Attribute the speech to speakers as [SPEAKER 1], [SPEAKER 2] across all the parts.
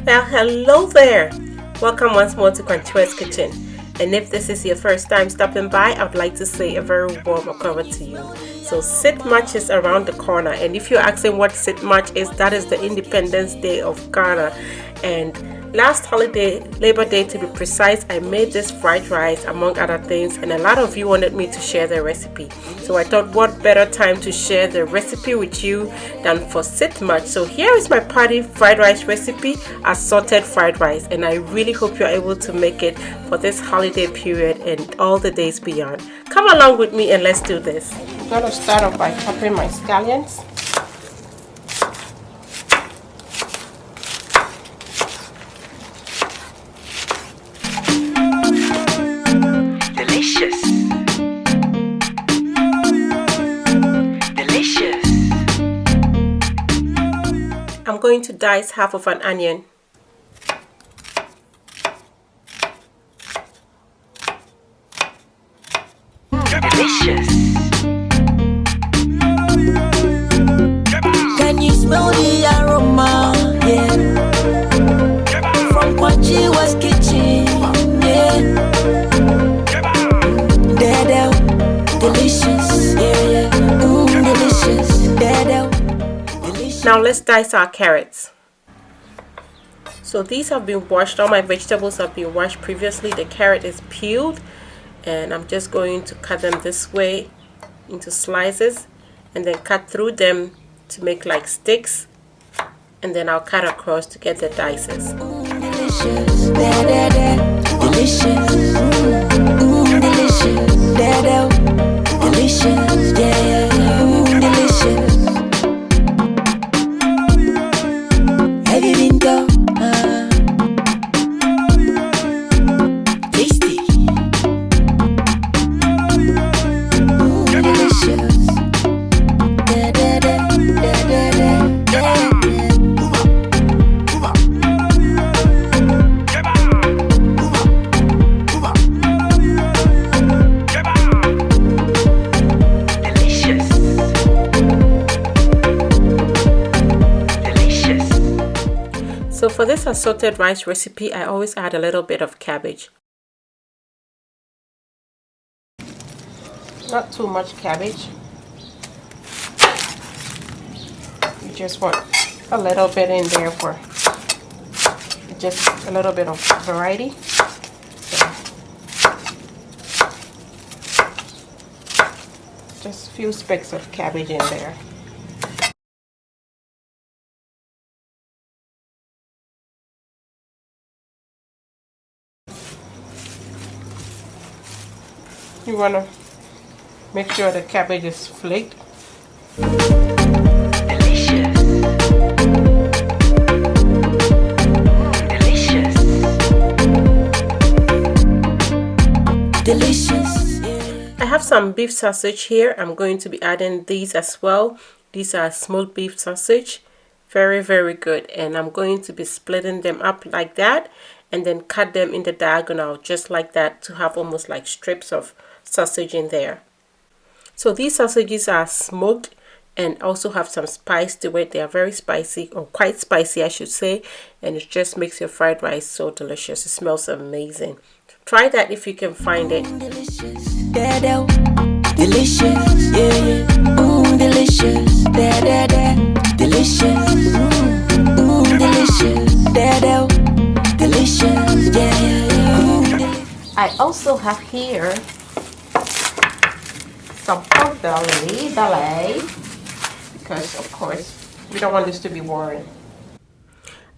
[SPEAKER 1] Well, hello there! Welcome once more to Quantua's Kitchen. And if this is your first time stopping by, I'd like to say a very warm welcome to you. So Sit March is around the corner, and if you're asking what Sit March is, that is the Independence Day of Ghana. And last holiday, Labor Day to be precise, I made this fried rice among other things, and a lot of you wanted me to share the recipe. So I thought what better time to share the recipe with you than for Sit March. So here is my party fried rice recipe, assorted fried rice, and I really hope you're able to make it for this holiday period and all the days beyond. Come along with me and let's do this. I'm going to start off by chopping my scallions. I'm going to dice half of an onion.
[SPEAKER 2] Delicious. Can you smell the aroma? Yeah. From Quantua's kitchen. Yeah. Delicious. Yeah. Delicious.
[SPEAKER 1] Now let's dice our carrots. So these have been washed. All my vegetables have been washed previously. The carrot is peeled, and I'm just going to cut them this way into slices and then cut through them to make like sticks, and then I'll cut across to get the dices.
[SPEAKER 2] Delicious. Delicious. Delicious. Delicious. Tasty. Delicious.
[SPEAKER 1] So for this assorted rice recipe, I always add a little bit of cabbage. Not too much cabbage. You just want a little bit in there for just a little bit of variety. So just a few specks of cabbage in there. You want to make sure the cabbage is flaked.
[SPEAKER 2] Delicious. Delicious. Delicious.
[SPEAKER 1] I have some beef sausage here. I'm going to be adding these as well. These are smoked beef sausage. Very, very good. And I'm going to be splitting them up like that and then cut them in the diagonal just like that to have almost like strips of sausage in there. So these sausages are smoked and also have some spice to it. They are very spicy, or quite spicy I should say, and it just makes your fried rice so delicious. It smells amazing. Try that if you can find it.
[SPEAKER 2] Delicious. Delicious. Yeah. Delicious. Delicious. Delicious. Delicious. Yeah.
[SPEAKER 1] I also have here some pork belly, because of course we don't want this to be boring.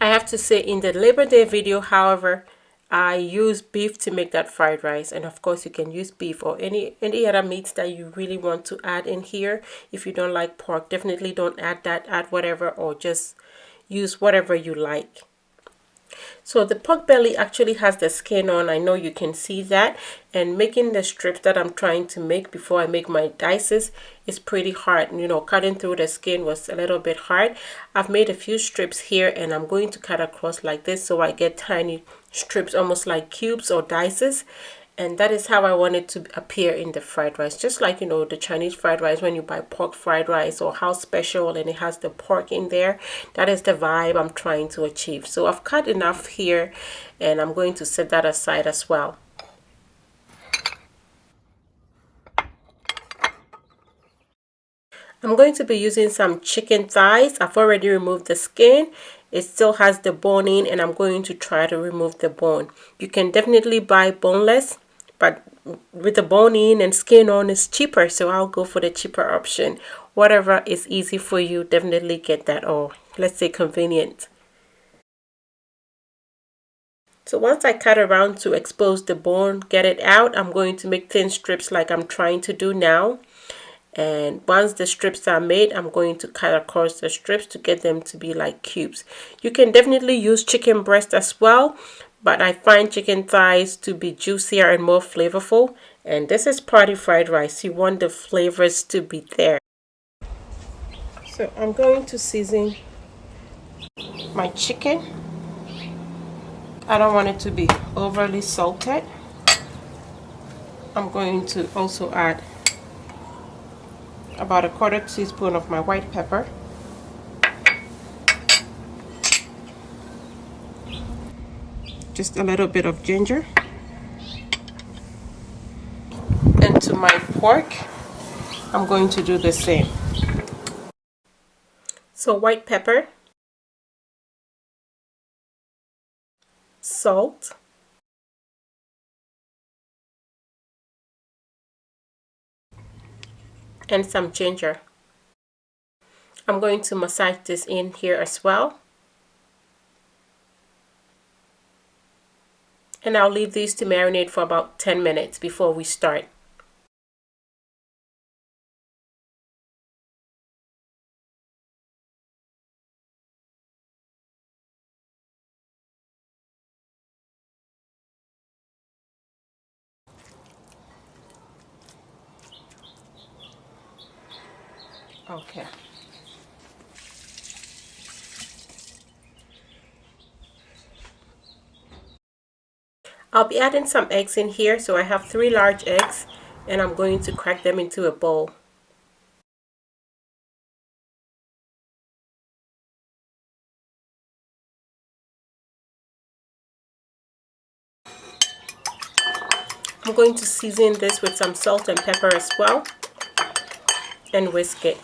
[SPEAKER 1] I have to say, in the Labor Day video, however, I use beef to make that fried rice, and of course you can use beef or any other meats that you really want to add in here. If you don't like pork, definitely don't add that, add whatever, or just use whatever you like. So the pork belly actually has the skin on. I know you can see that, and making the strips that I'm trying to make before I make my dices is pretty hard. You know, cutting through the skin was a little bit hard. I've made a few strips here, and I'm going to cut across like this so I get tiny strips, almost like cubes or dices. And that is how I want it to appear in the fried rice. Just like, you know, the Chinese fried rice, when you buy pork fried rice or house special and it has the pork in there, that is the vibe I'm trying to achieve. So I've cut enough here and I'm going to set that aside as well. I'm going to be using some chicken thighs. I've already removed the skin. It still has the bone in, and I'm going to try to remove the bone. You can definitely buy boneless, but with the bone in and skin on is cheaper, so I'll go for the cheaper option. Whatever is easy for you, definitely get that, or let's say convenient. So once I cut around to expose the bone, get it out, I'm going to make thin strips like I'm trying to do now. And once the strips are made, I'm going to cut across the strips to get them to be like cubes. You can definitely use chicken breast as well, but I find chicken thighs to be juicier and more flavorful. And this is party fried rice. You want the flavors to be there. So I'm going to season my chicken. I don't want it to be overly salted. I'm going to also add about 1/4 teaspoon of my white pepper, just a little bit of ginger, and to my pork I'm going to do the same. So white pepper, salt, and some ginger. I'm going to massage this in here as well. And I'll leave these to marinate for about 10 minutes before we start. Okay. I'll be adding some eggs in here, so I have 3 large eggs and I'm going to crack them into a bowl. I'm going to season this with some salt and pepper as well and whisk it.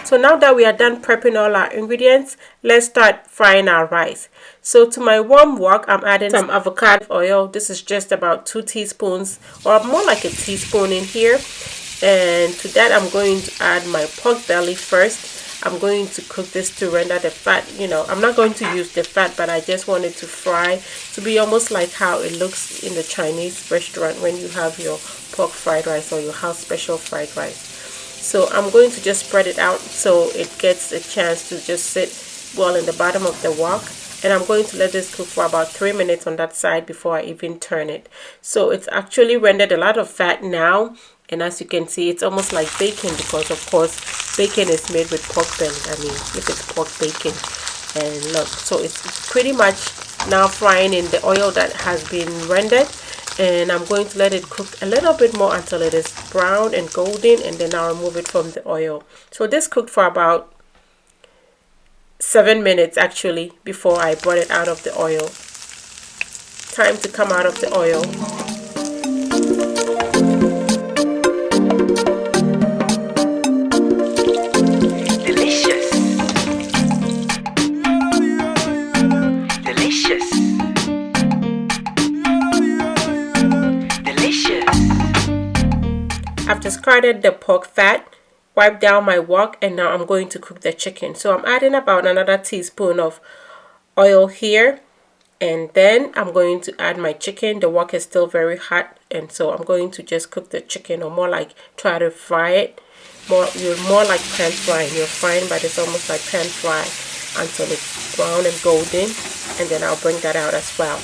[SPEAKER 1] So now that we are done prepping all our ingredients, let's start frying our rice. So to my warm wok, I'm adding some avocado oil. This is just about 2 teaspoons or more like a teaspoon in here. And to that, I'm going to add my pork belly first. I'm going to cook this to render the fat. You know, I'm not going to use the fat, but I just want it to fry to be almost like how it looks in the Chinese restaurant when you have your pork fried rice or your house special fried rice. So I'm going to just spread it out so it gets a chance to just sit well in the bottom of the wok. And I'm going to let this cook for about 3 minutes on that side before I even turn it. So it's actually rendered a lot of fat now. And as you can see, it's almost like bacon because, of course, bacon is made with pork belly. I mean, if it's pork bacon. And look, so it's pretty much now frying in the oil that has been rendered. And I'm going to let it cook a little bit more until it is brown and golden, and then I'll remove it from the oil. So this cooked for about 7 minutes actually before I brought it out of the oil. Time to come out of the oil.
[SPEAKER 2] Delicious. Delicious.
[SPEAKER 1] I've discarded the pork fat, wiped down my wok, and now I'm going to cook the chicken. So I'm adding about another teaspoon of oil here, and then I'm going to add my chicken. The wok is still very hot, and so I'm going to just cook the chicken, or more like try to fry it. You're more like pan frying. You're frying, but it's almost like pan fry until it's brown and golden, and then I'll bring that out as well.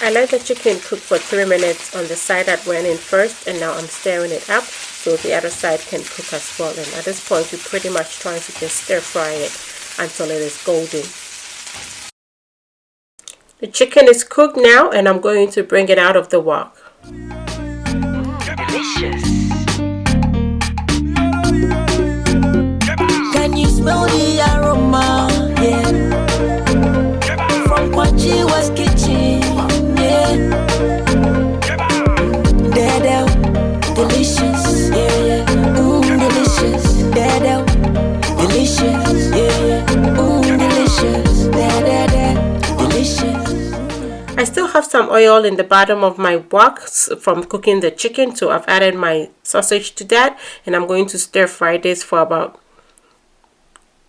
[SPEAKER 1] I let the chicken cook for 3 minutes on the side that went in first, and now I'm stirring it up so the other side can cook as well. And at this point, you're pretty much trying to just stir fry it until it is golden. The chicken is cooked now, and I'm going to bring it out of the wok.
[SPEAKER 2] Delicious.
[SPEAKER 3] Can you smell the aroma? Yeah. From Kwachiwa's kitchen. Yeah. Delicious. Yeah, yeah. Delicious. Delicious. Yeah, yeah. Delicious. Delicious.
[SPEAKER 1] I still have some oil in the bottom of my wok from cooking the chicken, so I've added my sausage to that, and I'm going to stir fry this for about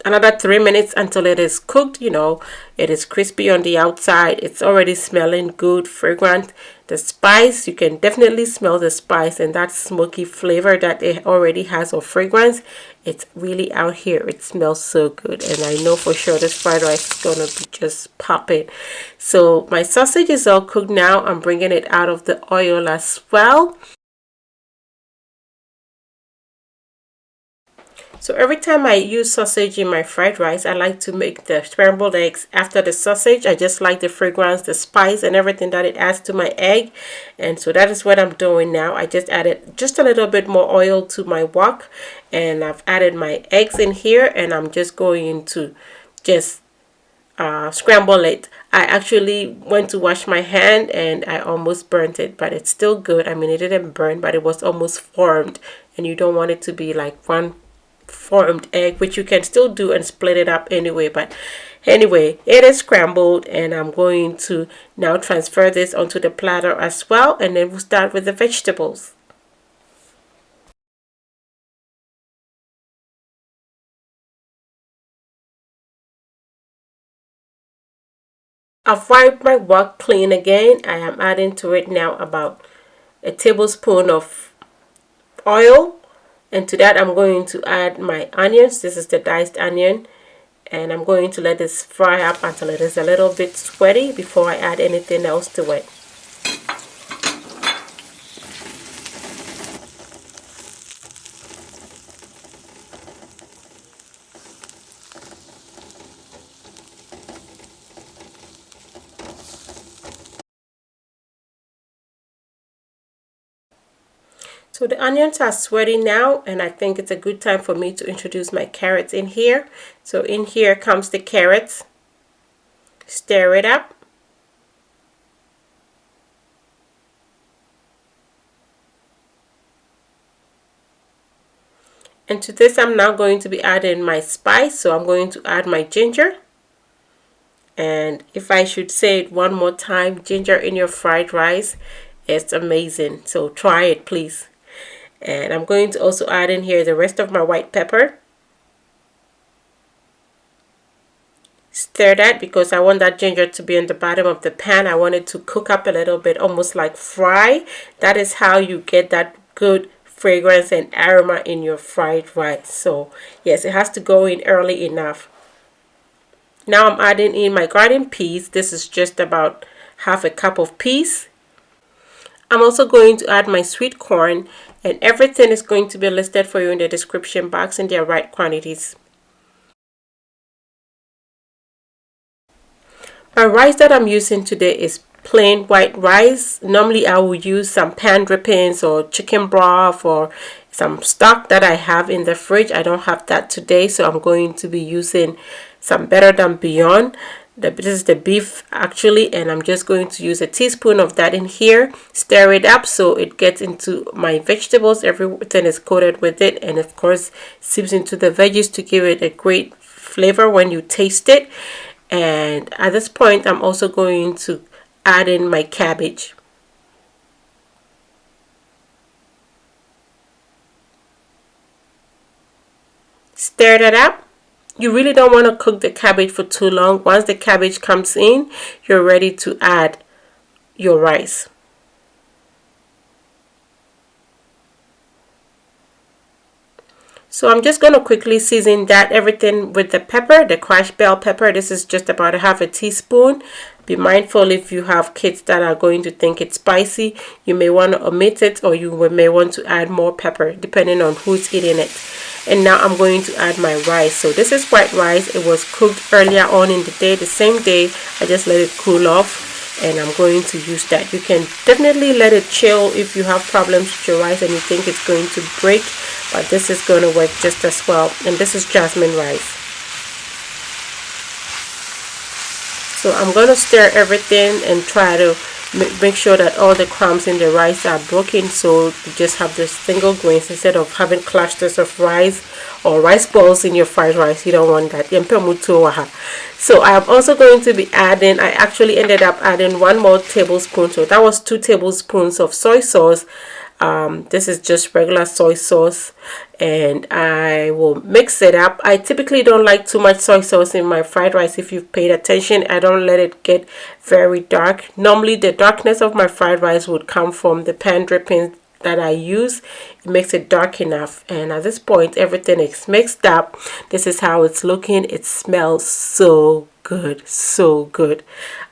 [SPEAKER 1] another 3 minutes until it is cooked. You know, it is crispy on the outside. It's already smelling good, fragrant. The spice, you can definitely smell the spice and that smoky flavor that it already has, or fragrance. It's really out here. It smells so good, and I know for sure this fried rice is gonna be just popping. So my sausage is all cooked now. I'm bringing it out of the oil as well. So every time I use sausage in my fried rice, I like to make the scrambled eggs after the sausage. I just like the fragrance, the spice, and everything that it adds to my egg. And so that is what I'm doing now. I just added just a little bit more oil to my wok, and I've added my eggs in here, and I'm just going to just scramble it. I actually went to wash my hand and I almost burnt it, but it's still good. I mean, it didn't burn, but it was almost formed, and you don't want it to be like one formed egg, which you can still do and split it up anyway. But anyway, it is scrambled, and I'm going to now transfer this onto the platter as well, and then we'll start with the vegetables. I've wiped my wok clean again. I am adding to it now about a tablespoon of oil. And to that, I'm going to add my onions. This is the diced onion. And I'm going to let this fry up until it is a little bit sweaty before I add anything else to it. So the onions are sweaty now, and I think it's a good time for me to introduce my carrots in here. So in here comes the carrots. Stir it up. And to this, I'm now going to be adding my spice. So I'm going to add my ginger. And if I should say it one more time, ginger in your fried rice, it's amazing. So try it, please. And I'm going to also add in here the rest of my white pepper. Stir that because I want that ginger to be in the bottom of the pan. I want it to cook up a little bit, almost like fry. That is how you get that good fragrance and aroma in your fried rice. So yes, it has to go in early enough. Now I'm adding in my garden peas. This is just about half a cup of peas. I'm also going to add my sweet corn, and everything is going to be listed for you in the description box in their right quantities. My rice that I'm using today is plain white rice. Normally I will use some pan drippings or chicken broth or some stock that I have in the fridge. I don't have that today, so I'm going to be using some Better Than Bouillon. This is the beef actually, and I'm just going to use a teaspoon of that in here. Stir it up so it gets into my vegetables. Everything is coated with it, and of course seeps into the veggies to give it a great flavor when you taste it. And at this point, I'm also going to add in my cabbage. Stir that up. You really don't want to cook the cabbage for too long. Once the cabbage comes in, you're ready to add your rice. So I'm just going to quickly season that everything with the pepper, the crushed bell pepper. This is just about a half a teaspoon. Be mindful if you have kids that are going to think it's spicy, you may want to omit it, or you may want to add more pepper depending on who's eating it. And now I'm going to add my rice. So this is white rice. It was cooked earlier on in the day, the same day. I just let it cool off, and I'm going to use that. You can definitely let it chill if you have problems with your rice and you think it's going to break, but this is going to work just as well. And this is jasmine rice. So I'm going to stir everything and try to make sure that all the crumbs in the rice are broken, so you just have the single grains instead of having clusters of rice or rice balls in your fried rice. You don't want that. So I'm also going to be adding, I actually ended up adding 1 more tablespoon. So that was 2 tablespoons of soy sauce. This is just regular soy sauce, and I will mix it up. I typically don't like too much soy sauce in my fried rice. If you've paid attention, I don't let it get very dark. Normally the darkness of my fried rice would come from the pan dripping that I use. It makes it dark enough, and at this point everything is mixed up. This is how it's looking. It smells so good, so good.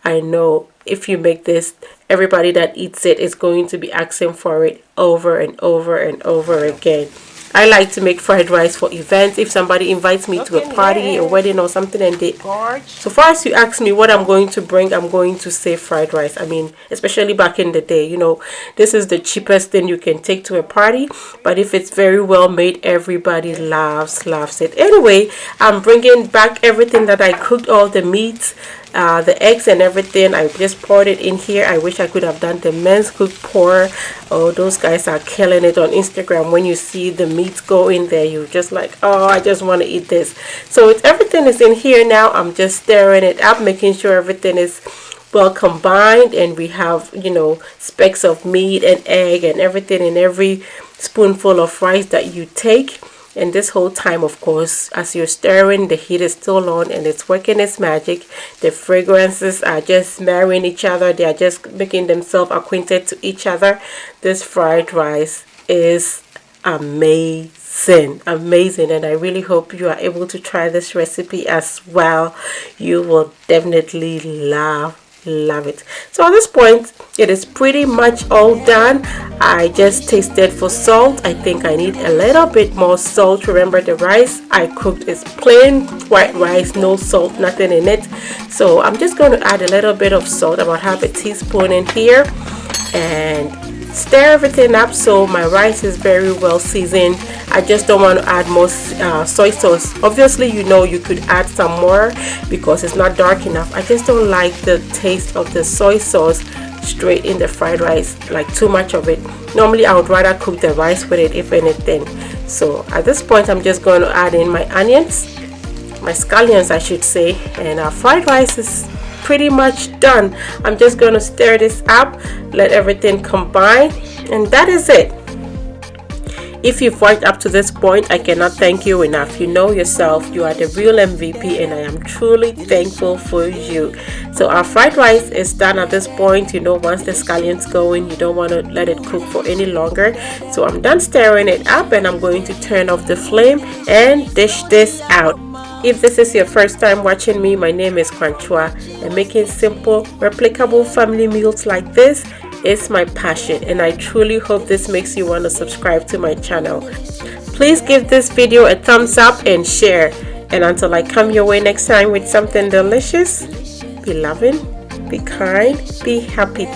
[SPEAKER 1] I know if you make this, everybody that eats it is going to be asking for it over and over and over again. I like to make fried rice for events. If somebody invites me to a party, a wedding or something, and they, so far as you ask me what I'm going to bring, I'm going to say fried rice. I mean, especially back in the day, you know, this is the cheapest thing you can take to a party, but if it's very well made, everybody loves it. Anyway, I'm bringing back everything that I cooked, all the meats, the eggs and everything. I just poured it in here. I wish I could have done the men's cook pour. Oh, those guys are killing it on Instagram. When you see the meats go in there, you're just like, oh, I just want to eat this. So everything is in here now. I'm just stirring it up, making sure everything is well combined, and we have, you know, specks of meat and egg and everything in every spoonful of rice that you take. And this whole time, of course, as you're stirring, the heat is still on and it's working its magic. The fragrances are just marrying each other. They are just making themselves acquainted to each other. This fried rice is amazing, and I really hope you are able to try this recipe as well. You will definitely love it. So at this point, it is pretty much all done. I just tasted for salt. I think I need a little bit more salt. Remember, the rice I cooked is plain white rice, no salt, nothing in it. So I'm just going to add a little bit of salt, about half a teaspoon in here, and stir everything up so my rice is very well seasoned. I just don't want to add more soy sauce. Obviously, you know, you could add some more because it's not dark enough. I just don't like the taste of the soy sauce straight in the fried rice, like too much of it. Normally I would rather cook the rice with it, if anything. So at this point, I'm just going to add in my onions, my scallions I should say, and our fried rice is pretty much done. I'm just going to stir this up, let everything combine, and that is it. If you've watched up to this point, I cannot thank you enough. You know yourself, you are the real MVP, and I am truly thankful for you. So our fried rice is done at this point. You know, once the scallions go in, you don't want to let it cook for any longer. So I'm done stirring it up, and I'm going to turn off the flame and dish this out. If this is your first time watching me, my name is Kwanchua, and making simple, replicable family meals like this is my passion, and I truly hope this makes you want to subscribe to my channel. Please give this video a thumbs up and share, and until I come your way next time with something delicious, be loving, be kind, be happy.